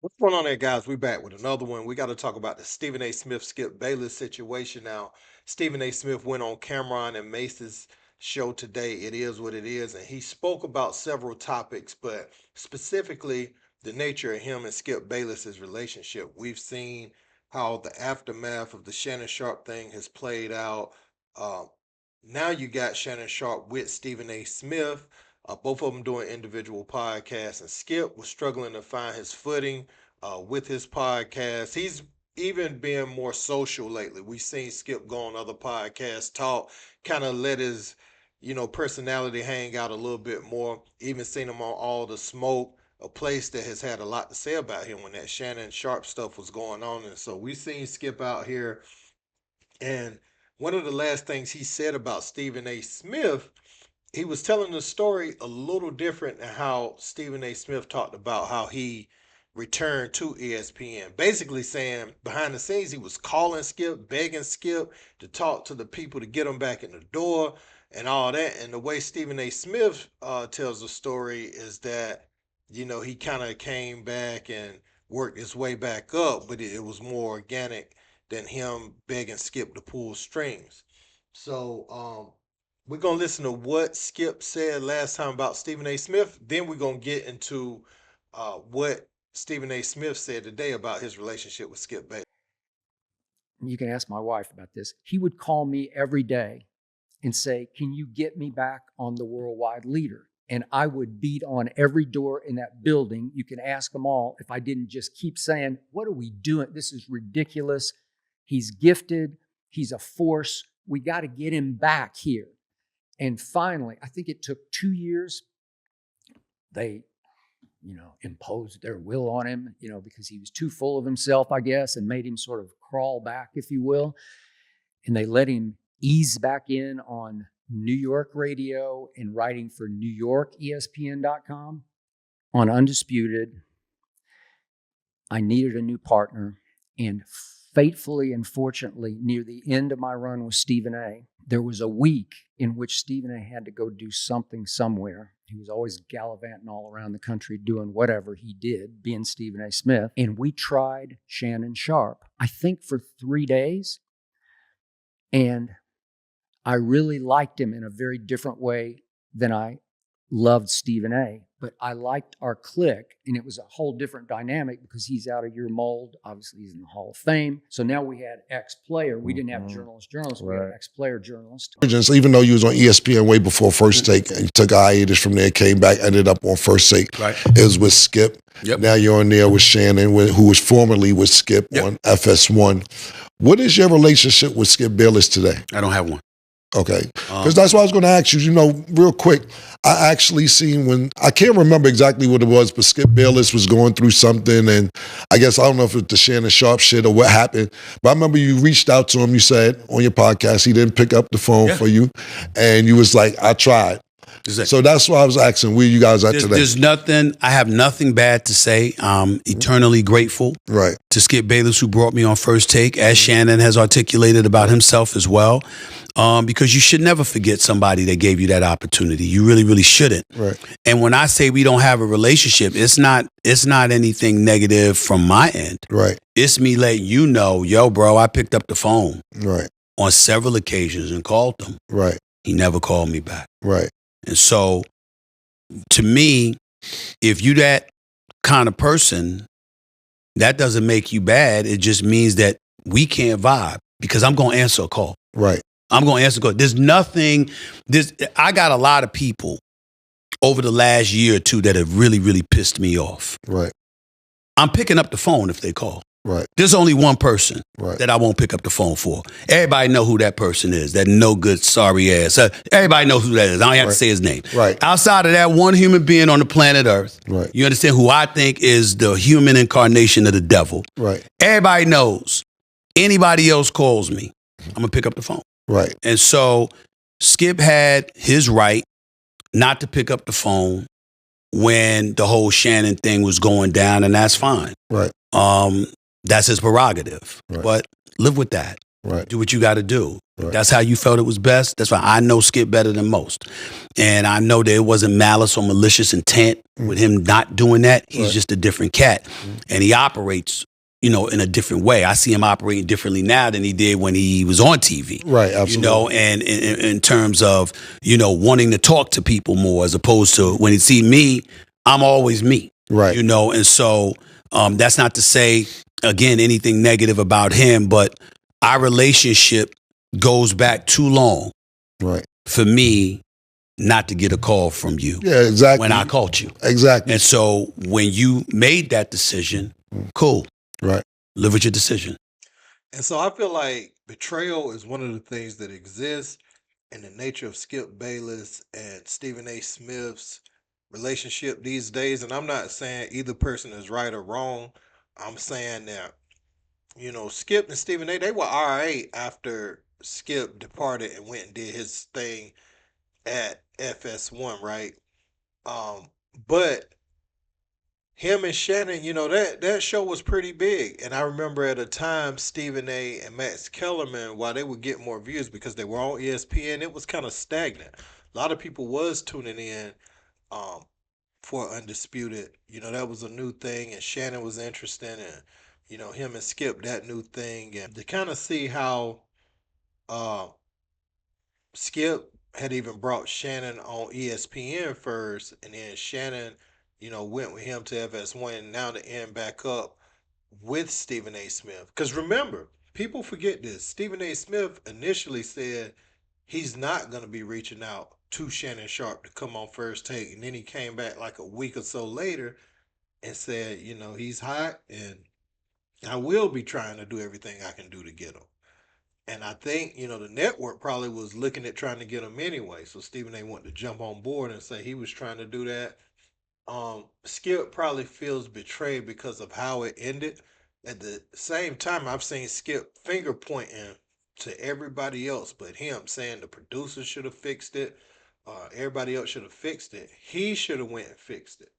What's going on there, guys? We back with another one. We got to talk about the Stephen A. Smith, Skip Bayless situation now. Stephen A. Smith went on Cameron and Mace's show today. It is what it is, and he spoke about several topics, but specifically the nature of him and Skip Bayless's relationship. We've seen how the aftermath of the Shannon Sharpe thing has played out. Uh, Now you got Shannon Sharpe with Stephen A. Smith. Both of them doing individual podcasts, and Skip was struggling to find his footing with his podcast. He's even being more social lately. We've seen Skip go on other podcasts, talk, kind of let his, personality hang out a little bit more. Even seen him on All the Smoke, a place that has had a lot to say about him when that Shannon Sharpe stuff was going on. And so we've seen Skip out here, and one of the last things he said about Stephen A. Smith, he was telling the story a little different than how Stephen A. Smith talked about how he returned to ESPN. Basically saying behind the scenes he was calling Skip, begging Skip to talk to the people to get him back in the door and all that. And the way Stephen A. Smith tells the story is that, he kind of came back and worked his way back up, but it was more organic than him begging Skip to pull strings. So we're gonna listen to what Skip said last time about Stephen A. Smith. Then we're gonna get into what Stephen A. Smith said today about his relationship with Skip Bayless. You can ask my wife about this. He would call me every day and say, "Can you get me back on the worldwide leader?" And I would beat on every door in that building. You can ask them all if I didn't just keep saying, "What are we doing? This is ridiculous. He's gifted. He's a force. We got to get him back here." And finally, I think it took 2 years. They, imposed their will on him, because he was too full of himself, I guess, and made him sort of crawl back, if you will. And they let him ease back in on New York radio and writing for New York ESPN.com. On Undisputed, I needed a new partner. And fatefully and fortunately, near the end of my run with Stephen A., there was a week in which Stephen A. had to go do something somewhere. He was always gallivanting all around the country doing whatever he did, being Stephen A. Smith. And we tried Shannon Sharpe, I think for 3 days. And I really liked him in a very different way than I loved Stephen A. But I liked our clique, and it was a whole different dynamic because he's out of your mold. Obviously, he's in the Hall of Fame. So now we had ex-player. We didn't have journalist. We had ex-player journalist. Even though you was on ESPN way before First Take, and you took a hiatus from there, came back, ended up on First Take. Right. It was with Skip. Yep. Now you're on there with Shannon, who was formerly with Skip on FS1. What is your relationship with Skip Bayless today? I don't have one. Okay. Because that's what I was going to ask you. Real quick, I actually seen I can't remember exactly what it was, but Skip Bayless was going through something, and I guess, I don't know if it was the Shannon Sharpe shit or what happened, but I remember you reached out to him, you said on your podcast he didn't pick up the phone for you, and you was like, "I tried." So that's why I was asking where you guys at today. There's nothing, I have nothing bad to say. I'm eternally grateful to Skip Bayless, who brought me on First Take, as Shannon has articulated about himself as well. Because you should never forget somebody that gave you that opportunity. You really, really shouldn't. Right. And when I say we don't have a relationship, it's not anything negative from my end. Right. It's me letting you know, yo, bro, I picked up the phone on several occasions and called him. Right. He never called me back. Right. And so, to me, if you that kind of person, that doesn't make you bad. It just means that we can't vibe, because I'm going to answer a call. Right. I'm going to answer a call. There's nothing, I got a lot of people over the last year or two that have really, really pissed me off. Right. I'm picking up the phone if they call. Right. There's only one person that I won't pick up the phone for. Everybody know who that person is. That no good, sorry ass. Everybody knows who that is. I don't have to say his name. Right. Outside of that one human being on the planet Earth, you understand, who I think is the human incarnation of the devil. Right. Everybody knows. Anybody else calls me, I'm going to pick up the phone. Right. And so Skip had his right not to pick up the phone when the whole Shannon thing was going down, and that's fine. Right. That's his prerogative. But live with that. Right. Do what you got to do. Right. That's how you felt it was best. That's why I know Skip better than most. And I know that it wasn't malice or malicious intent with him not doing that. He's just a different cat. And he operates, in a different way. I see him operating differently now than he did when he was on TV. Right, absolutely. And in terms of, wanting to talk to people more as opposed to when he see me, I'm always me. Right. And so that's not to say, again, anything negative about him, but our relationship goes back too long right. for me not to get a call from you. Yeah, exactly. When I called you. Exactly. And so when you made that decision, cool. Right. Live with your decision. And so I feel like betrayal is one of the things that exists in the nature of Skip Bayless and Stephen A. Smith's relationship these days. And I'm not saying either person is right or wrong. I'm saying that, Skip and Stephen A., they were all right after Skip departed and went and did his thing at FS1, right? But him and Shannon, that show was pretty big. And I remember at a time Stephen A. and Max Kellerman, while they would get more views because they were on ESPN, it was kind of stagnant. A lot of people was tuning in um, for Undisputed. That was a new thing, and Shannon was interesting, and him and Skip, that new thing, and to kind of see how uh, Skip had even brought Shannon on ESPN first, and then Shannon, went with him to FS1, and now to end back up with Stephen A. Smith. Because remember, people forget this. Stephen A. Smith initially said he's not going to be reaching out to Shannon Sharpe to come on First Take, and then he came back like a week or so later and said, he's hot, and I will be trying to do everything I can do to get him. And I think, the network probably was looking at trying to get him anyway. So Stephen A wanted to jump on board and say he was trying to do that. Skip probably feels betrayed because of how it ended. At the same time, I've seen Skip finger pointing to everybody else but him, saying the producer should have fixed it. Everybody else should have fixed it. He should have went and fixed it.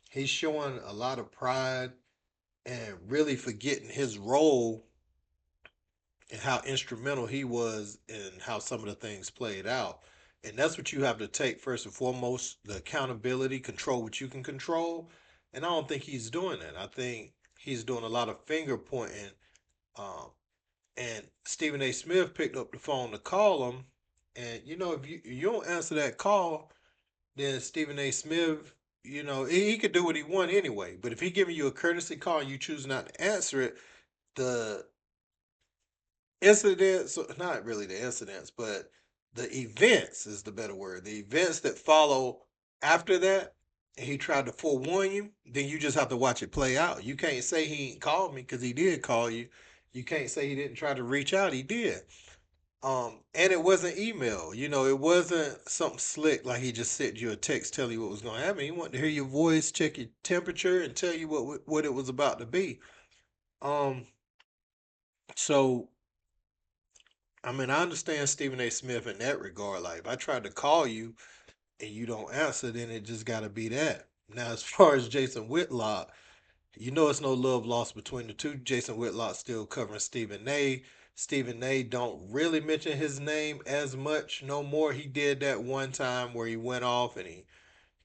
He's showing a lot of pride and really forgetting his role and how instrumental he was in how some of the things played out. And that's what you have to take first and foremost, the accountability, control what you can control. And I don't think he's doing that. I think he's doing a lot of finger pointing. Um, and Stephen A. Smith picked up the phone to call him. And, if you don't answer that call, then Stephen A. Smith, he could do what he want anyway. But if he giving you a courtesy call and you choose not to answer it, the incidents, not really the incidents, but the events is the better word. The events that follow after that, and he tried to forewarn you, then you just have to watch it play out. You can't say he ain't called me because he did call you. You can't say he didn't try to reach out. He did. And it wasn't email. It wasn't something slick like he just sent you a text telling you what was going to happen. He wanted to hear your voice, check your temperature, and tell you what it was about to be. Um, so I mean, I understand Stephen A. Smith in that regard. Like, if I tried to call you and you don't answer, then it just got to be that. Now, as far as Jason Whitlock, it's no love lost between the two. Jason Whitlock still covering Stephen A. Stephen A. don't really mention his name as much no more. He did that one time where he went off and he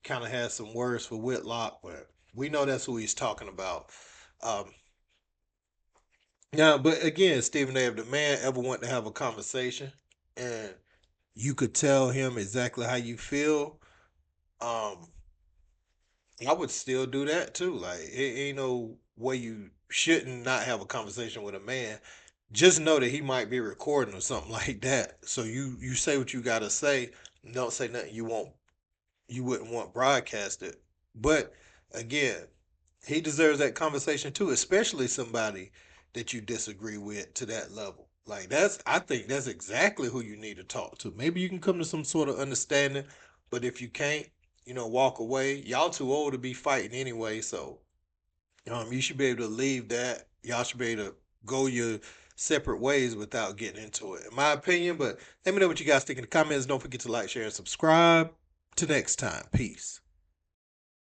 kind of had some words for Whitlock, but we know that's who he's talking about. Um, yeah, but again, Stephen A., if the man ever want to have a conversation and you could tell him exactly how you feel, um, I would still do that too. Like, it ain't no way you shouldn't not have a conversation with a man. Just know that he might be recording or something like that. So you say what you gotta say. Don't say nothing you wouldn't want broadcasted. But again, he deserves that conversation too, especially somebody that you disagree with to that level. Like, I think that's exactly who you need to talk to. Maybe you can come to some sort of understanding, but if you can't, walk away. Y'all too old to be fighting anyway, so you should be able to leave that. Y'all should be able to go your separate ways without getting into it, in my opinion. But let me know what you guys think in the comments. Don't forget to like, share, and subscribe. Till next time, peace.